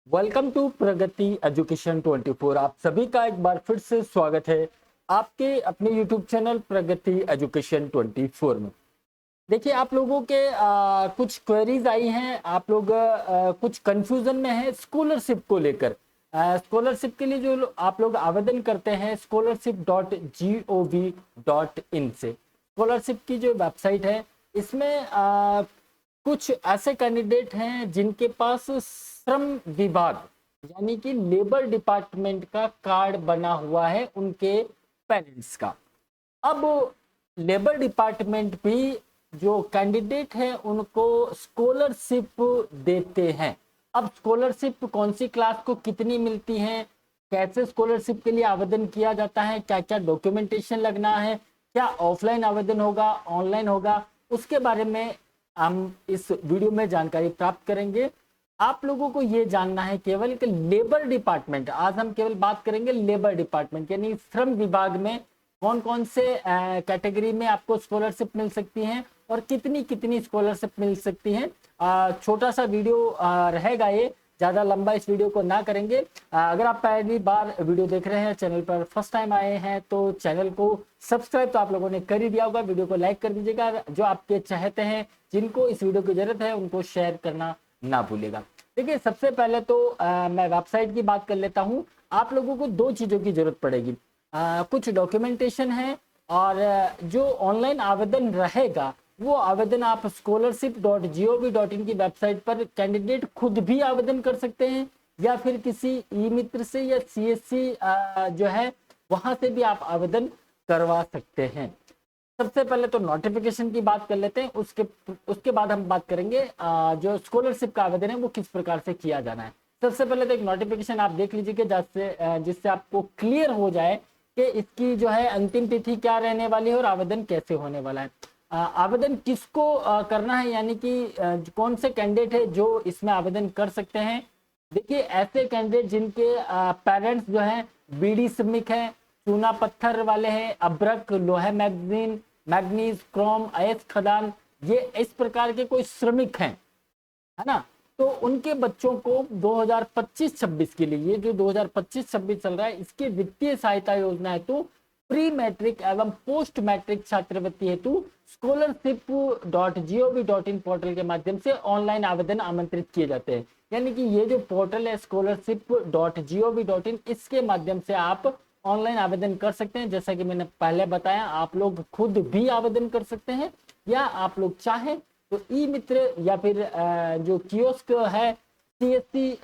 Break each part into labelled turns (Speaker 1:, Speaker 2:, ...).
Speaker 1: Welcome to Pragati education 24। आप सभी का एक बार फिर से स्वागत है आपके अपने यूट्यूब चैनल प्रगति एजुकेशन 24 में। देखिए, आप लोगों के कुछ क्वेरीज आई हैं। आप लोग कुछ कंफ्यूजन में हैं स्कॉलरशिप को लेकर। स्कॉलरशिप के लिए जो आप लोग आवेदन करते हैं scholarship.gov.in से, स्कॉलरशिप की जो वेबसाइट है, इसमें कुछ ऐसे कैंडिडेट हैं जिनके पास श्रम विभाग यानी कि लेबर डिपार्टमेंट का कार्ड बना हुआ है उनके पेरेंट्स का। अब लेबर डिपार्टमेंट भी जो कैंडिडेट है उनको स्कॉलरशिप देते हैं। अब स्कॉलरशिप कौन सी क्लास को कितनी मिलती है, कैसे स्कॉलरशिप के लिए आवेदन किया जाता है, क्या क्या डॉक्यूमेंटेशन लगना है, क्या ऑफलाइन आवेदन होगा ऑनलाइन होगा, उसके बारे में हम इस वीडियो में जानकारी प्राप्त करेंगे। आप लोगों को ये जानना है केवल कि लेबर डिपार्टमेंट, आज हम केवल बात करेंगे लेबर डिपार्टमेंट यानी श्रम विभाग में कौन कौन से कैटेगरी में आपको स्कॉलरशिप मिल सकती है और कितनी कितनी स्कॉलरशिप मिल सकती है। छोटा सा वीडियो रहेगा, ये ज़्यादा लंबा इस वीडियो को ना करेंगे। अगर आप पहली बार वीडियो देख रहे हैं, चैनल पर फर्स्ट टाइम आए हैं, तो चैनल को सब्सक्राइब तो आप लोगों ने कर ही दिया होगा। वीडियो को लाइक कर दीजिएगा। जो आपके चाहते हैं, जिनको इस वीडियो की जरूरत है, उनको शेयर करना ना भूलेगा। देखिए, सबसे पहले तो मैं वेबसाइट की बात कर लेता हूँ। आप लोगों को दो चीज़ों की जरूरत पड़ेगी। कुछ डॉक्यूमेंटेशन है और जो ऑनलाइन आवेदन रहेगा वो आवेदन आप scholarship.gov.in की वेबसाइट पर कैंडिडेट खुद भी आवेदन कर सकते हैं या फिर किसी ई मित्र से या सीएससी जो है वहां से भी आप आवेदन करवा सकते हैं। सबसे पहले तो नोटिफिकेशन की बात कर लेते हैं, उसके बाद हम बात करेंगे जो स्कॉलरशिप का आवेदन है वो किस प्रकार से किया जाना है। सबसे पहले तो एक नोटिफिकेशन आप देख लीजिए जिससे आपको क्लियर हो जाए कि इसकी जो है अंतिम तिथि क्या रहने वाली है और आवेदन कैसे होने वाला है। आवेदन किसको करना है, यानी कि कौन से कैंडिडेट है जो इसमें आवेदन कर सकते हैं। देखिए, ऐसे कैंडिडेट जिनके पेरेंट्स जो हैं बीड़ी श्रमिक हैं, चूना पत्थर वाले हैं, अब्रक, लोहा, मैग्नीज, क्रोम, अयस्क खदान, ये इस प्रकार के कोई श्रमिक हैं, है ना, तो उनके बच्चों को 2025-26 के लिए, ये जो 2025-26 चल रहा है, इसके वित्तीय सहायता योजना हेतु प्री मैट्रिक एवं पोस्ट मैट्रिक छात्रवृत्ति हेतु scholarship.gov.in पोर्टल के माध्यम से ऑनलाइन आवेदन आमंत्रित किए जाते हैं। यानी कि ये जो पोर्टल है scholarship.gov.in, इसके माध्यम से आप ऑनलाइन आवेदन कर सकते हैं। जैसा कि मैंने पहले बताया, आप लोग खुद भी आवेदन कर सकते हैं या आप लोग चाहें तो ई मित्र या फिर जो कियोस्क है, सीएससी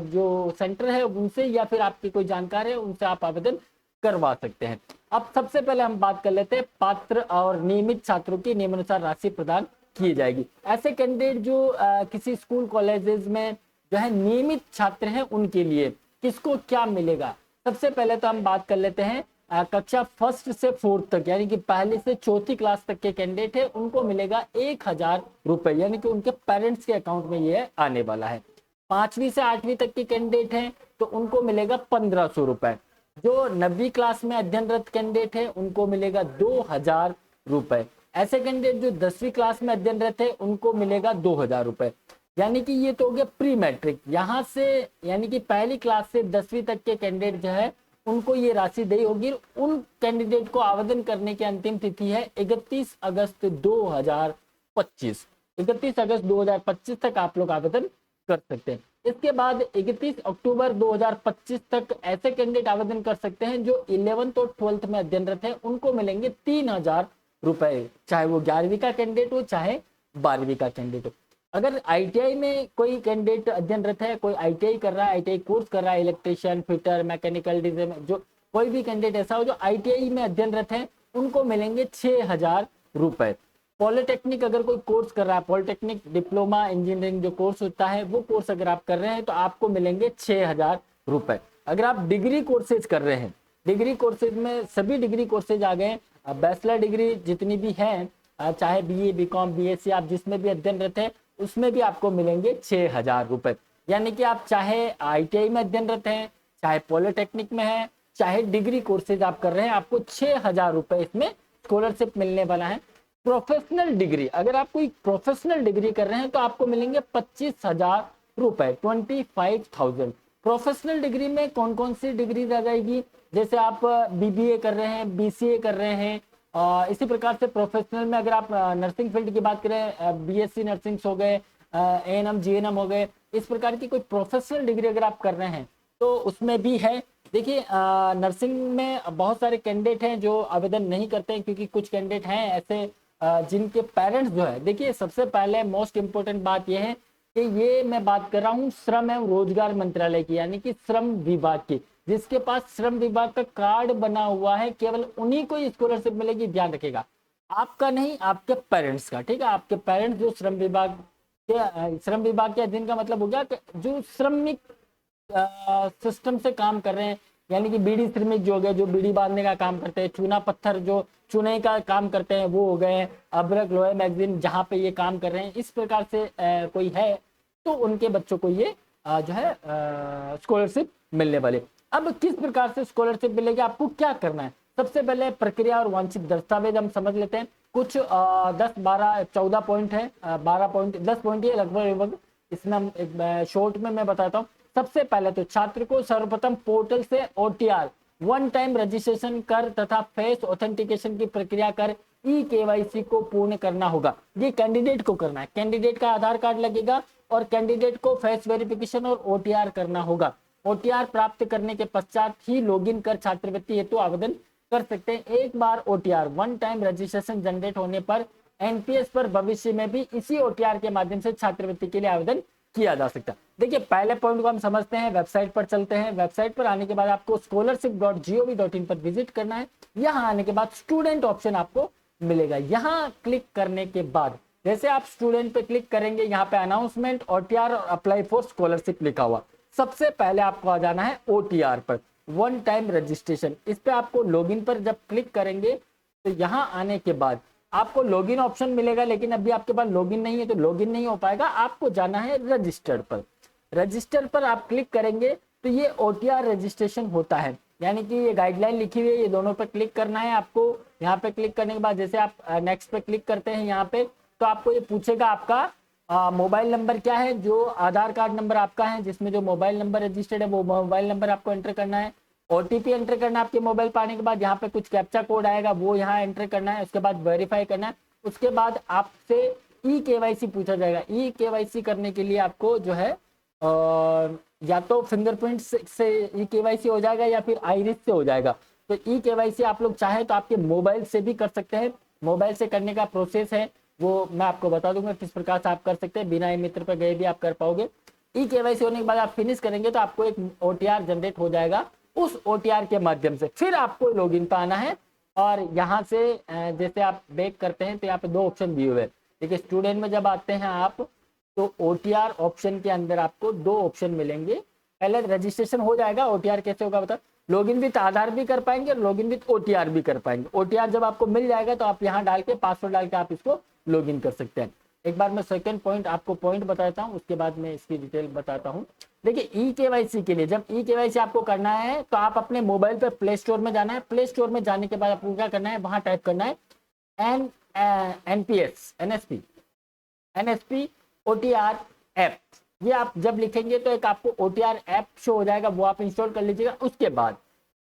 Speaker 1: जो सेंटर है उनसे, या फिर आपके कोई जानकार है उनसे आप आवेदन करवा सकते हैं। अब सबसे पहले हम बात कर लेते हैं पात्र और नियमित छात्रों की नियमानुसार राशि प्रदान की जाएगी। ऐसे कैंडिडेट जो किसी स्कूल कॉलेजेस में जो है नियमित छात्र हैं, उनके लिए किसको क्या मिलेगा। सबसे पहले तो हम बात कर लेते हैं कक्षा फर्स्ट से फोर्थ तक, यानी कि पहले से चौथी क्लास तक के कैंडिडेट है, उनको मिलेगा 1000 रुपए, यानी कि उनके पेरेंट्स के अकाउंट में ये आने वाला है। 5वीं से 8वीं तक के कैंडिडेट हैं तो उनको मिलेगा 1500 रुपए। जो 9वीं क्लास में अध्ययनरत कैंडिडेट है उनको मिलेगा 2000 रुपए। ऐसे कैंडिडेट जो 10वीं क्लास में अध्ययनरत है उनको मिलेगा 2000 रुपए। यानी कि ये तो हो गया प्री मैट्रिक। यहाँ से यानी कि पहली क्लास से 10वीं तक के कैंडिडेट जो है उनको ये राशि दी होगी। उन कैंडिडेट को आवेदन करने की अंतिम तिथि है 31 अगस्त 2025। 31 अगस्त 2025 तक आप लोग आवेदन कर सकते हैं। इसके बाद 31 अक्टूबर 2025 तक ऐसे कैंडिडेट आवेदन कर सकते हैं जो 11th और 12th में अध्ययनरत है, उनको मिलेंगे 3000 रुपए, चाहे वो 11वीं का कैंडिडेट हो चाहे 12वीं का कैंडिडेट हो। अगर आईटीआई में कोई कैंडिडेट अध्ययनरत है, कोई आईटीआई कर रहा है, आईटीआई कोर्स कर रहा है, इलेक्ट्रिशियन, फिटर, मैकेनिकल डिजाइन, जो कोई भी कैंडिडेट ऐसा हो जो आईटीआई में अध्ययनरत है, उनको मिलेंगे 6000 रुपए। पॉलिटेक्निक अगर कोई कोर्स कर रहा है, पॉलिटेक्निक डिप्लोमा इंजीनियरिंग जो कोर्स होता है, वो कोर्स अगर आप कर रहे हैं तो आपको मिलेंगे 6000 रुपए। अगर आप डिग्री कोर्सेज कर रहे हैं, डिग्री कोर्सेज में सभी डिग्री कोर्सेज आ गए, बैचलर डिग्री जितनी भी हैं, चाहे बीए, बीकॉम, बीएससी, आप जिसमें भी अध्ययनरत है उसमें भी आपको मिलेंगे 6000 रुपए। यानी कि आप चाहे आईटीआई में अध्ययनरत हैं, चाहे पॉलिटेक्निक में है, चाहे डिग्री कोर्सेज आप कर रहे हैं, आपको 6000 रुपए इसमें स्कॉलरशिप मिलने वाला है। प्रोफेशनल डिग्री, अगर आप कोई प्रोफेशनल डिग्री कर रहे हैं तो आपको मिलेंगे 25,000 रुपए 25,000। प्रोफेशनल डिग्री में कौन कौन सी डिग्री आ जाएगी, जैसे आप बीबीए कर रहे हैं, बीसीए कर रहे हैं, इसी प्रकार से प्रोफेशनल में अगर आप नर्सिंग फील्ड की बात करें, बीएससी नर्सिंग हो गए, एएनएम जीएनएम हो गए, इस प्रकार की कोई प्रोफेशनल डिग्री अगर आप कर रहे हैं तो उसमें भी है। देखिए नर्सिंग में बहुत सारे कैंडिडेट हैं जो आवेदन नहीं करते हैं, क्योंकि कुछ कैंडिडेट हैं ऐसे जिनके पेरेंट्स जो है, देखिए सबसे पहले मोस्ट इंपोर्टेंट बात यह है कि ये मैं बात कर रहा हूँ श्रम एवं रोजगार मंत्रालय की, यानी कि श्रम विभाग की, जिसके पास श्रम विभाग का कार्ड बना हुआ है, केवल उन्हीं को स्कॉलरशिप मिलेगी। ध्यान रखिएगा, आपका नहीं, आपके पेरेंट्स का, ठीक है। आपके पेरेंट्स जो श्रम विभाग के अधीन का मतलब हो गया जो श्रमिक सिस्टम से काम कर रहे हैं, यानी कि बीड़ी श्रमिक जो हो गए, जो बीड़ी बांधने का काम करते हैं, चूना पत्थर जो चुने का काम करते हैं वो हो गए, अब्रक लोहे मैगजीन जहाँ पे ये काम कर रहे हैं, इस प्रकार से कोई है तो उनके बच्चों को ये जो है स्कॉलरशिप मिलने वाले। अब किस प्रकार से स्कॉलरशिप मिलेगी, आपको क्या करना है, सबसे पहले प्रक्रिया और वांछित दस्तावेज हम समझ लेते हैं। कुछ 10 12 14 पॉइंट है, 12 पॉइंट 10 पॉइंट ये लगभग, इसमें हम एक शॉर्ट में मैं बताता हूँ। सबसे पहले तो छात्र को सर्वप्रथम पोर्टल से ओटीआर वन टाइम रजिस्ट्रेशन कर तथा फेस ऑथेंटिकेशन की प्रक्रिया कर ई केवाईसी को पूर्ण करना होगा। ये कैंडिडेट को करना है, कैंडिडेट का आधार कार्ड लगेगा और कैंडिडेट को फेस वेरिफिकेशन और ओटीआर करना होगा। ओटीआर प्राप्त करने के पश्चात ही लॉगिन कर छात्रवृत्ति हेतु आवेदन कर सकते हैं। एक बार OTR one time registration generate होने पर एनपीएस पर भविष्य में भी इसी ओटीआर के माध्यम से छात्रवृत्ति के लिए आवेदन किया जा सकता है। देखिए पहले पॉइंट को हम समझते हैं, वेबसाइट पर चलते हैं। वेबसाइट पर आने के बाद आपको scholarship.gov.in पर विजिट करना है। यहाँ आने के बाद स्टूडेंट ऑप्शन आपको मिलेगा। यहाँ क्लिक करने के बाद जैसे आप स्टूडेंट पे क्लिक करेंगे, यहाँ पे अनाउंसमेंट, ओटीआर और अप्लाई फॉर स्कॉलरशिप लिखा हुआ। सबसे पहले आपको आ जाना है ओटीआर पर, वन टाइम रजिस्ट्रेशन। इस पे आपको लॉगिन पर जब क्लिक करेंगे तो यहाँ आने के बाद आपको लॉगिन ऑप्शन मिलेगा, लेकिन अभी आपके पास लॉगिन नहीं है तो लॉगिन नहीं हो पाएगा। आपको जाना है रजिस्टर पर। रजिस्टर पर आप क्लिक करेंगे तो ये ओटीआर रजिस्ट्रेशन होता है, यानी कि ये गाइडलाइन लिखी हुई है, ये दोनों पे क्लिक करना है आपको। यहाँ पे क्लिक करने के बाद जैसे आप नेक्स्ट पे क्लिक करते हैं यहाँ पे, तो आपको ये पूछेगा आपका मोबाइल नंबर क्या है, जो आधार कार्ड नंबर आपका है जिसमें जो मोबाइल नंबर रजिस्टर्ड है वो मोबाइल नंबर आपको एंटर करना है। ओटीपी एंटर करना है आपके मोबाइल पर आने के बाद, यहाँ पे कुछ कैप्चा कोड आएगा वो यहाँ एंटर करना है, उसके बाद वेरीफाई करना है। उसके बाद आपसे ई केवाईसी पूछा जाएगा। ई केवाईसी करने के लिए आपको जो है या तो फिंगरप्रिंट से ई केवाईसी हो जाएगा या फिर आइरिस से हो जाएगा। तो ई केवाईसी आप लोग चाहे तो आपके मोबाइल से भी कर सकते हैं। मोबाइल से करने का प्रोसेस है वो मैं आपको बता दूंगा किस प्रकार से आप कर सकते हैं, बिना ई मित्र पर गए भी आप कर पाओगे। ई केवाईसी होने के बाद आप फिनिश करेंगे तो आपको एक ओटीआर जनरेट हो जाएगा। उस ओटीआर के माध्यम से फिर आपको लॉगिन पे आना है और यहाँ से जैसे आप बैक करते हैं तो यहाँ पे दो ऑप्शन दिए हुए हैं। देखिए स्टूडेंट में जब आते हैं आप तो ओटीआर ऑप्शन के अंदर आपको दो ऑप्शन मिलेंगे। पहले रजिस्ट्रेशन हो जाएगा, ओटीआर कैसे होगा बता, लॉगिन विद आधार भी कर पाएंगे और लॉगिन विद ओटीआर भी कर पाएंगे। ओटीआर जब आपको मिल जाएगा तो आप यहाँ डाल के पासवर्ड डाल के आप इसको लॉगिन कर सकते हैं। एक बार मैं सेकंड पॉइंट आपको पॉइंट बताता हूँ, उसके बाद मैं इसकी डिटेल बताता हूँ। देखिए ई केवाईसी के लिए जब ई केवाईसी आपको करना है तो आप अपने मोबाइल पर प्ले स्टोर में जाना है। प्ले स्टोर में जाने के बाद आपको क्या करना है, वहां टाइप करना है एनएसपी ओटीआर ऐप। ये आप जब लिखेंगे तो एक आपको ओटीआर ऐप शो हो जाएगा, वो आप इंस्टॉल कर लीजिएगा। उसके बाद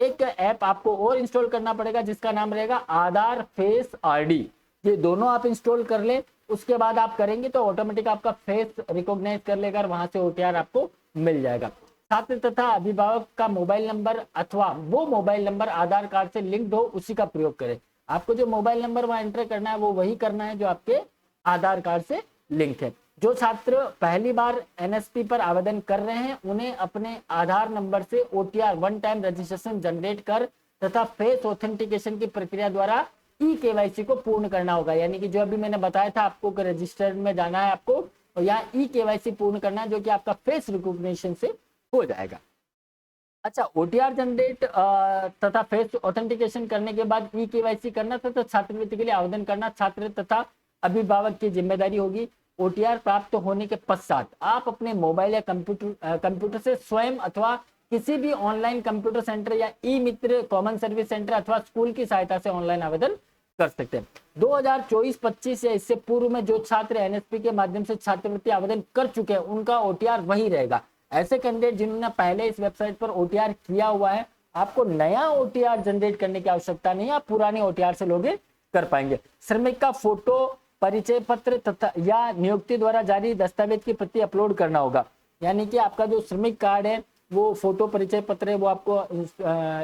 Speaker 1: एक ऐप आपको और इंस्टॉल करना पड़ेगा जिसका नाम रहेगा आधार फेस आरडी। ये दोनों आप इंस्टॉल कर ले, उसके बाद आप करेंगे तो ऑटोमेटिक आपका फेस रिकॉग्नाइज कर लेगा और वहां से ओटीआर आपको मिल जाएगा। छात्र तथा अभिभावक का मोबाइल नंबर अथवा वो मोबाइल नंबर आधार कार्ड से लिंक्ड हो उसी का प्रयोग करें। आपको जो मोबाइल नंबर वहां एंटर करना है वो वही करना है जो आपके आधार कार्ड से लिंक है। जो छात्र पहली बार एनएसपी पर आवेदन कर रहे हैं उन्हें अपने आधार नंबर से OTR one time registration generate कर तथा फेस ऑथेंटिकेशन की प्रक्रिया द्वारा ई केवाईसी को पूर्ण करना होगा। यानी कि जो अभी मैंने बताया था आपको रजिस्टर में जाना है आपको और यहाँ ई केवाईसी पूर्ण करना है जो कि आपका फेस रिकॉग्निशन से हो जाएगा। अच्छा, ओटीआर जनरेट तथा फेस ऑथेंटिकेशन करने के बाद ई केवाईसी करना था तो छात्रवृत्ति के लिए आवेदन करना छात्र तथा अभिभावक की जिम्मेदारी होगी। ओटीआर प्राप्त होने के पश्चात आप अपने मोबाइल या कंप्यूटर से स्वयं अथवा किसी भी ऑनलाइन कंप्यूटर सेंटर या ई मित्र कॉमन सर्विस सेंटर अथवा स्कूल की सहायता से ऑनलाइन आवेदन कर सकते हैं। 2024-25 या इससे पूर्व में जो छात्र एनएसपी के माध्यम से छात्रवृत्ति आवेदन कर चुके हैं उनका ओटीआर वही रहेगा। ऐसे कैंडिडेट जिन्होंने पहले इस वेबसाइट पर ओटीआर किया हुआ है, आपको नया ओटीआर जनरेट करने की आवश्यकता नहीं है, आप पुराने ओटीआर से लॉगिन कर पाएंगे। श्रमिक का फोटो, परिचय पत्र तथा या नियुक्ति द्वारा जारी दस्तावेज की प्रति अपलोड करना होगा। यानी कि आपका जो श्रमिक कार्ड है, वो फोटो, परिचय पत्र है, वो आपको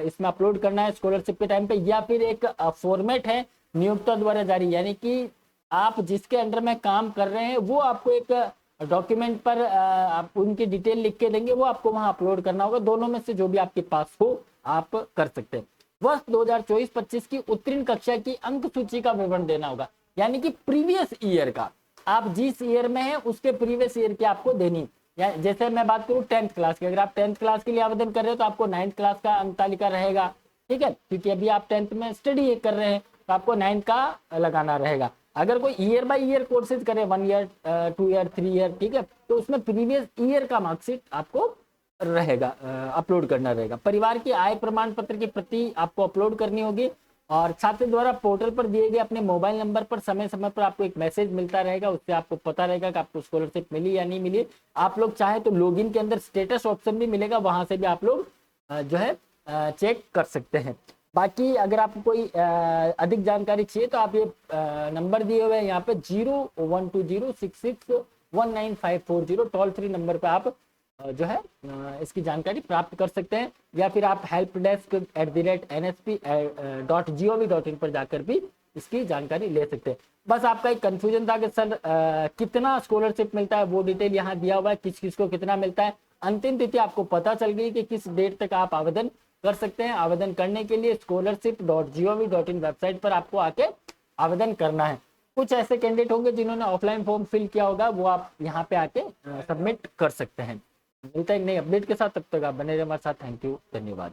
Speaker 1: इसमें अपलोड करना है स्कॉलरशिप के टाइम पे। या फिर एक फॉर्मेट है नियोक्ता द्वारा जारी, यानी कि आप जिसके अंडर में काम कर रहे हैं वो आपको एक डॉक्यूमेंट पर आप उनकी डिटेल लिख के देंगे, वो आपको वहां अपलोड करना होगा। दोनों में से जो भी आपके पास हो आप कर सकते हैं। वर्ष 2024-25 की उत्तीर्ण कक्षा की अंक सूची का विवरण देना होगा, यानी कि प्रीवियस ईयर का, आप जिस ईयर में है उसके प्रीवियस ईयर की आपको देनी। या जैसे मैं बात करूं 10th क्लास की, अगर आप 10th क्लास के लिए आवेदन कर रहे हो तो आपको 9th क्लास का अंक तालिका रहेगा, ठीक है, क्योंकि अभी आप 10th में स्टडी कर रहे हैं तो आपको 9th का लगाना रहेगा। अगर कोई ईयर बाय ईयर कोर्सेज करे, 1 ईयर, 2 ईयर, 3 ईयर, ठीक है, तो उसमें प्रीवियस ईयर का मार्कशीट आपको रहेगा, अपलोड करना रहेगा। परिवार की आय प्रमाण पत्र की प्रति आपको अपलोड करनी होगी और छात्र द्वारा पोर्टल पर दिए गए अपने मोबाइल नंबर पर समय समय पर आपको एक मैसेज मिलता रहेगा, उससे आपको पता रहेगा कि आपको स्कॉलरशिप मिली या नहीं मिली। आप लोग चाहे तो लॉगिन के अंदर स्टेटस ऑप्शन भी मिलेगा, वहां से भी आप लोग जो है चेक कर सकते हैं। बाकी अगर आपको कोई अधिक जानकारी चाहिए तो आप ये नंबर दिए हुए हैं यहाँ पे 012066195540 टोल फ्री नंबर पे आप जो है इसकी जानकारी प्राप्त कर सकते हैं। या फिर आप helpdesk@nsp.gov.in पर जाकर भी इसकी जानकारी ले सकते हैं। बस आपका एक कंफ्यूजन था कि सर कितना स्कॉलरशिप मिलता है, वो डिटेल यहाँ दिया हुआ है, किस किस को कितना मिलता है। अंतिम तिथि आपको पता चल गई कि किस डेट तक आप आवेदन कर सकते हैं। आवेदन करने के लिए scholarship.gov.in वेबसाइट पर आपको आके आवेदन करना है। कुछ ऐसे कैंडिडेट होंगे जिन्होंने ऑफलाइन फॉर्म फिल किया होगा, वो आप यहाँ पे आके सबमिट कर सकते हैं। मिलता है एक नई अपडेट के साथ, तब तक आप बने रहिए हमारे साथ। थैंक यू, धन्यवाद।